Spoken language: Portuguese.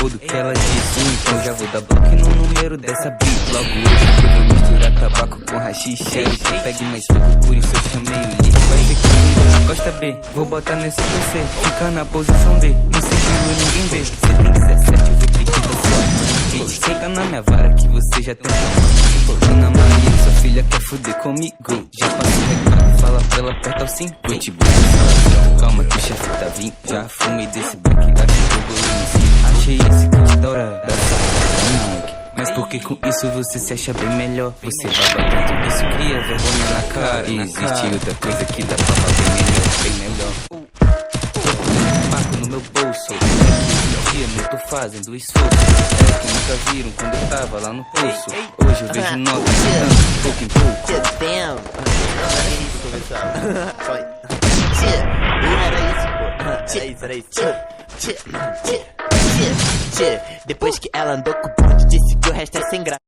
acordo que ela disse. Então já vou dar bloco no número dessa beat. Logo hoje que eu vou misturar tabaco com rachixe. Quero que pegue mais fogo, por isso eu chamei o lixo. Vai ver que Costa B, vou botar nesse PC. Fica na posição D, não sei que ninguém vê. Você tem 17, eu vou pedir da sua mãe. Senta na minha vara que você já tem Ana Maria, sua filha quer fuder comigo. Já passei o recado, fala pra ela apertar o 5. Calma que o chefe tá vindo. Já fumei desse black, acho que eu vou achei esse kit da hora da Nike. Mas por que com isso você se acha bem melhor? Você baba tanto, isso cria vergonha na cara. Existe outra coisa que dá pra fazer bem melhor. Paco no meu bolso, dia não tô fazendo esforço. É que nunca viram quando eu tava lá no poço. Hoje eu vejo nota tanto, pouco em pouco. Damn. Era isso. Depois que ela andou com o bonde, disse que o resto é sem graça.